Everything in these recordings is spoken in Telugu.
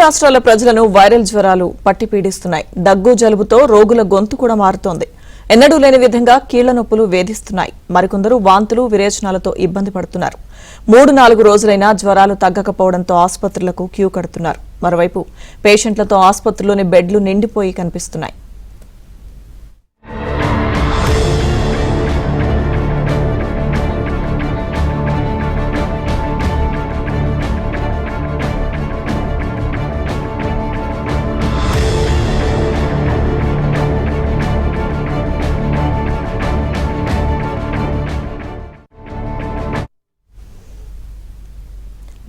రాష్ట్రాల ప్రజలను వైరల్ జ్వరాలు పట్టి పీడిస్తున్నాయి. దగ్గు జలుబుతో రోగుల గొంతు కూడా మారుతోంది. ఎన్నడూ లేని విధంగా కీళ్ల నొప్పులు వేధిస్తున్నాయి. మరికొందరు వాంతులు విరేచనాలతో ఇబ్బంది పడుతున్నారు. 3-4 రోజులైనా జ్వరాలు తగ్గకపోవడంతో ఆసుపత్రులకు క్యూ కడుతున్నారు. మరోవైపు పేషెంట్లతో ఆసుపత్రిలోని బెడ్లు నిండిపోయి కనిపిస్తున్నాయి.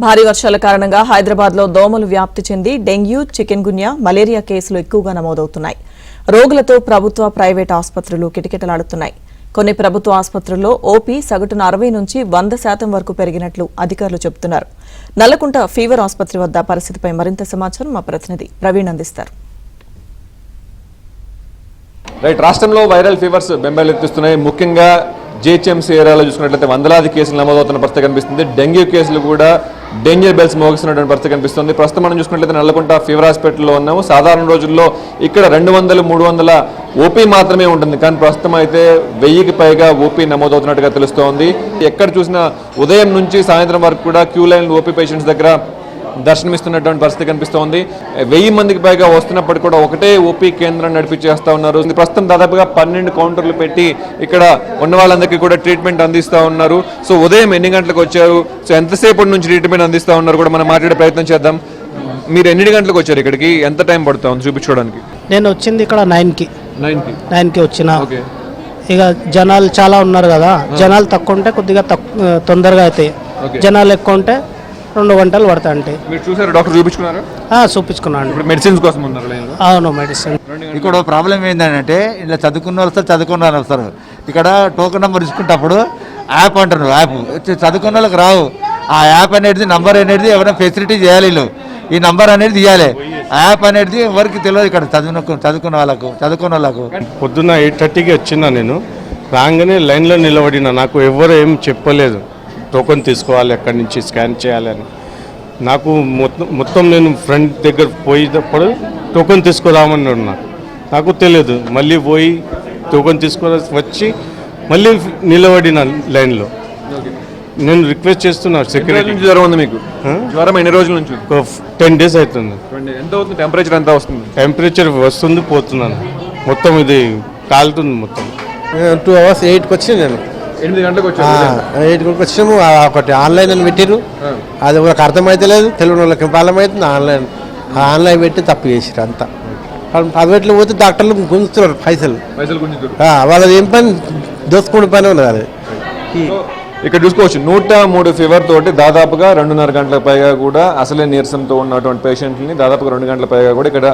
భారీ వర్షాల కారణంగా హైదరాబాద్ లో దోమలు వ్యాప్తి చెంది డెంగ్యూ, చికెన్ గున్యా, మలేరియా కేసులు ఎక్కువగా నమోదవుతున్నాయి. రోగులతో ప్రభుత్వ, ప్రైవేట్ ఆసుపత్రులు కిటకిటలాడుతున్నాయి. కొన్ని ప్రభుత్వ ఆసుపత్రుల్లో ఓపీ సగటున 60 నుంచి 100% వరకు పెరిగినట్లు అధికారులు చెబుతున్నారు. నల్లకుంట ఫీవర్ ఆసుపత్రి వద్ద పరిస్థితిపై మరింత సమాచారం మా ప్రతినిధి ప్రవీణ్ అందిస్తారు. రాష్ట్రంలో వైరల్ ఫీవర్స్ బెంబేలెత్తిస్తున్నాయి. ముఖ్యంగా జీహెచ్ఎంసీ ఏరియాలో చూసుకున్నట్లయితే వందలాది కేసులు నమోదవుతున్న పరిస్థితి కనిపిస్తుంది. డెంగ్యూ కేసులు కూడా డేంజర్ బెల్స్ మోగిస్తున్నటువంటి పరిస్థితి కనిపిస్తుంది. ప్రస్తుతం మనం చూసుకున్నట్లయితే నల్లకుంట ఫీవర్ హాస్పిటల్లో ఉన్నాము. సాధారణ రోజుల్లో ఇక్కడ 200-300 ఓపీ మాత్రమే ఉంటుంది. కానీ ప్రస్తుతం అయితే 1000కి పైగా ఓపీ నమోదవుతున్నట్టుగా తెలుస్తోంది. ఎక్కడ చూసినా ఉదయం నుంచి సాయంత్రం వరకు కూడా క్యూ లైన్ ఓపీ పేషెంట్స్ దగ్గర దర్శనమిస్తున్నటువంటి పరిస్థితి కనిపిస్తోంది. 1000 మందికి పైగా వస్తున్నప్పటికీ కూడా ఒకటే ఓపీ కేంద్రం నడిపించేస్తా ఉన్నారు. ప్రస్తుతం దాదాపుగా 12 కౌంటర్లు పెట్టి ఇక్కడ ఉన్న వాళ్ళందరికీ కూడా ట్రీట్మెంట్ అందిస్తూ ఉన్నారు. సో ఉదయం ఎన్ని గంటలకు వచ్చారు, సో ఎంతసేపటి నుంచి ట్రీట్మెంట్ అందిస్తూ ఉన్నారు కూడా మనం మాట్లాడే ప్రయత్నం చేద్దాం. మీరు ఎన్ని గంటలకు వచ్చారు ఇక్కడికి, ఎంత టైం పడుతుంది చూపించుకోవడానికి? నేను వచ్చింది ఇక్కడ 9కి వచ్చిన. ఇక జనాలు చాలా ఉన్నారు కదా, జనాలు తక్కువ ఉంటే కొద్దిగా తొందరగా అవుతాయి, జనాలు ఎక్కువ ఉంటే 2 గంటలు పడతాయి. అంటే మీరు చూసారు, డాక్టర్ చూపించుకున్నారు? చూపించుకున్నాను. మెడిసిన్స్ కోసం ఉన్నారు? అవును, మెడిసిన్. ఇక్కడ ప్రాబ్లం ఏంటంటే ఇలా చదువుకున్న వాళ్ళు వస్తారు, చదువుకున్న వాళ్ళు వస్తారు. ఇక్కడ టోకెన్ నెంబర్ తీసుకుంటప్పుడు యాప్ అంటారు. యాప్ చదువుకున్న వాళ్ళకి రావు. ఆ యాప్ అనేది నంబర్ అనేది ఎవరైనా ఫెసిలిటీ చేయాలి. వీళ్ళు ఈ నంబర్ అనేది ఇవ్వాలి. యాప్ అనేది ఎవరికి తెలియదు ఇక్కడ చదువుకున్న వాళ్ళకు. పొద్దున్న 8:30కి వచ్చినా, నేను రాగానే లైన్లో నిలబడినా. నాకు ఎవరు ఏం చెప్పలేదు టోకెన్ తీసుకోవాలి, ఎక్కడి నుంచి స్కాన్ చేయాలని. నాకు మొత్తం నేను ఫ్రెండ్ దగ్గర పోయేటప్పుడు టోకెన్ తీసుకురామని ఉన్నారు. నాకు తెలియదు. మళ్ళీ పోయి టోకెన్ వచ్చి మళ్ళీ నిలబడిన లైన్లో. నేను రిక్వెస్ట్ చేస్తున్నాను సెక్యూరిటీ. జ్వరం ఉంది మీకు? జ్వరం ఎన్ని రోజుల నుంచి? 10 days అవుతుంది. ఎంత అవుతుంది టెంపరేచర్? ఎంత వస్తుంది? టెంపరేచర్ వస్తుంది, పోతున్నాను. మొత్తం ఇది కాలుతుంది మొత్తం. 2 hours 8కి వచ్చి నేను 8 గంటలకు వచ్చాము. 8 గంటలకు వచ్చాము. ఒకటి ఆన్లైన్ అని పెట్టిరు, అది ఒక అర్థమైతే లేదు. తెలుగు వాళ్ళకి ప్రాబ్లం అవుతుంది. ఆన్లైన్ పెట్టి తప్పు చేసిరు అంతా. ప్రైవేట్లో పోతే డాక్టర్లు గుంజుతున్నారు పైసలు. వాళ్ళది ఏం పని, దోసుకునే పని ఉన్నది. అది ఇక్కడ చూసుకోవచ్చు 103 ఫీవర్ తోటి దాదాపుగా 2.5 గంటలకు పైగా కూడా అసలే నీరసంతో ఉన్నటువంటి పేషెంట్ని దాదాపుగా 2 గంటల పైగా కూడా ఇక్కడ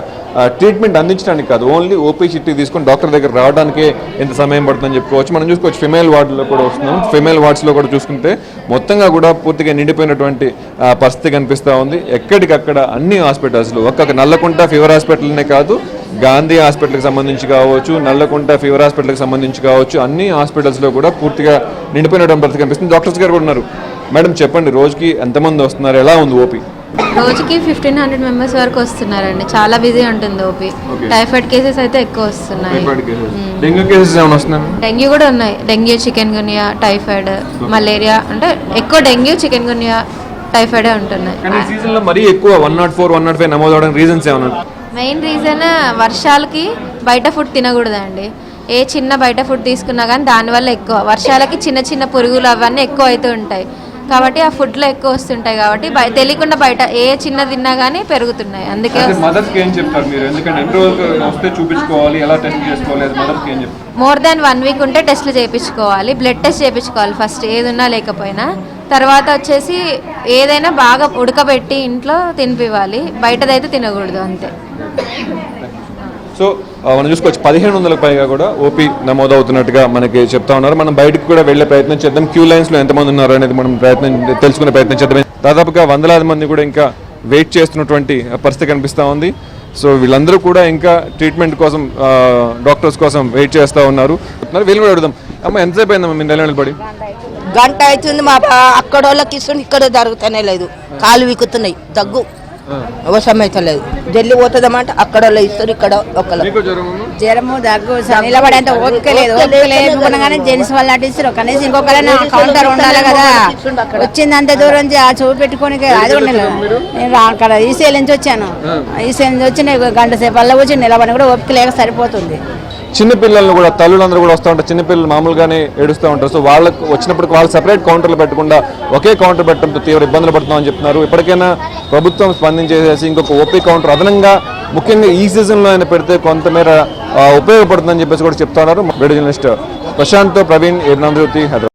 ట్రీట్మెంట్ అందించడానికి కాదు, ఓన్లీ ఓపీ చిట్టి తీసుకొని డాక్టర్ దగ్గర రావడానికే ఎంత సమయం పడుతుందని చెప్పుకోవచ్చు. మనం చూసుకోవచ్చు ఫిమేల్ వార్డులో కూడా వస్తున్నాం. ఫిమేల్ వార్డ్స్లో కూడా చూసుకుంటే మొత్తంగా కూడా పూర్తిగా నిండిపోయినటువంటి పరిస్థితి కనిపిస్తూ ఉంది. ఎక్కడికక్కడ అన్ని హాస్పిటల్స్లో, ఒక్క నల్లకుంట ఫీవర్ హాస్పిటల్నే కాదు, గాంధీ హాస్పిటల్కి సంబంధించి కావచ్చు, నల్లకుంట ఫీవర్ హాస్పిటల్కి సంబంధించి కావచ్చు, అన్ని హాస్పిటల్స్లో కూడా పూర్తిగా నిండిపోయినటువంటి పరిస్థితి కనిపిస్తుంది. డాక్టర్స్ గారు కూడా ఉన్నారు. మేడం చెప్పండి, రోజుకి ఎంతమంది వస్తున్నారు, ఎలా ఉంది ఓపీ? రోజుకి 1500 మెంబర్స్ వరకు వస్తున్నారండి. చాలా బిజీ ఉంటుంది ఓపీ. టైఫాయిడ్ కేసెస్ అయితే ఎక్కువ వస్తున్నాయి. డెంగ్యూ కేసెస్ ఏమైనా వస్తున్నాయి? డెంగ్యూ కూడా ఉన్నాయి. Dengue, chikungunya, typhoid, malaria. అంటే ఎక్కువ డెంగ్యూ, చికెన్ గున్యా, టైఫాయిడే ఉంటున్నాయి. సీజన్లో మరీ ఎక్కువ 104, 105 నమోదవడానికి రీజన్స్ ఏమన్నా? మెయిన్ రీజన్ వర్షాలకి బయట ఫుడ్ తినకూడదండి. ఏ చిన్న బయట ఫుడ్ తీసుకున్నా కానీ దానివల్ల ఎక్కువ, వర్షాలకి చిన్న చిన్న పురుగులు అవన్నీ ఎక్కువ అవుతూ ఉంటాయి కాబట్టి ఆ ఫుడ్లో ఎక్కువ వస్తుంటాయి కాబట్టి తెలియకుండా బయట ఏ చిన్న తిన్నా కానీ పెరుగుతున్నాయి. అందుకే మోర్ దాన్ 1 week ఉంటే టెస్ట్లు చేయించుకోవాలి. బ్లడ్ టెస్ట్ చేయించుకోవాలి ఫస్ట్, ఏది ఉన్నా లేకపోయినా. తర్వాత వచ్చేసి ఏదైనా బాగా ఉడకబెట్టి ఇంట్లో తినిపివ్వాలి, బయటదైతే తినకూడదు, అంతే. సో మనం చూసుకోవచ్చు 1500లకు పైగా కూడా ఓపీ నమోదవుతున్నట్టుగా మనకి చెప్తా ఉన్నారు. మనం బయటకు కూడా వెళ్లే ప్రయత్నం చేద్దాం. క్యూ లైన్స్లో ఎంతమంది ఉన్నారు అనేది మనం తెలుసుకునే ప్రయత్నం చేద్దాం. దాదాపుగా 100,000 మంది కూడా ఇంకా వెయిట్ చేస్తున్నటువంటి పరిస్థితి కనిపిస్తూ ఉంది. సో వీళ్ళందరూ కూడా ఇంకా ట్రీట్మెంట్ కోసం, డాక్టర్స్ కోసం వెయిట్ చేస్తూ ఉన్నారు. వీళ్ళు కూడా అడుగుదాం. అమ్మ ఎంతసేపు అయిందమ్మా మీరు నిలబడి? గంట అవుతుంది. మా అక్కడ వాళ్ళకి ఇస్తుంది, ఇక్కడ జరుగుతూనే లేదు. కాలు వీకుతున్నాయి, దగ్గు అవసరం అయితే లేదు. ఢిల్లీ పోతుందన్నమాట, అక్కడ వాళ్ళు ఇస్తారు, ఇక్కడ ఒకళ్ళు. మీకు జ్వరము? జ్వరము దగ్గు నిలబడేంత ఓపిక లేదు. జెంట్స్ వాళ్ళు నటిస్తారు కనీసం ఇంకొకరైనా కౌంటర్ ఉండాలి కదా. వచ్చింది అంత దూరం నుంచి ఆ చూపు పెట్టుకొని అది ఉండలేదు. నేను అక్కడ ఈసీఎల్ నుంచి వచ్చాను. ఈసీఎల్ నుంచి వచ్చి నేను గంట సేపు అల్ల వచ్చి నిలబడి కూడా ఓపిక లేక సరిపోతుంది. చిన్నపిల్లలను కూడా తల్లులందరూ కూడా వస్తూ ఉంటారు, చిన్నపిల్లలు మామూలుగానే ఏడుస్తూ ఉంటారు. సో వాళ్ళకు వచ్చినప్పటికి వాళ్ళు సెపరేట్ కౌంటర్లు పెట్టకుండా ఒకే కౌంటర్ పెట్టడంతో తీవ్ర ఇబ్బందులు పడుతున్నామని చెప్తున్నారు. ఇప్పటికైనా ప్రభుత్వం స్పందించేసేసి ఇంకొక ఓపీ కౌంటర్ అదనంగా ముఖ్యంగా ఈ సీజన్లో అయినా పెడితే కొంతమేర ఉపయోగపడుతుందని చెప్పేసి కూడా చెప్తా ఉన్నారు. Video journalist Prashanth, Praveen, 7 Hyderabad.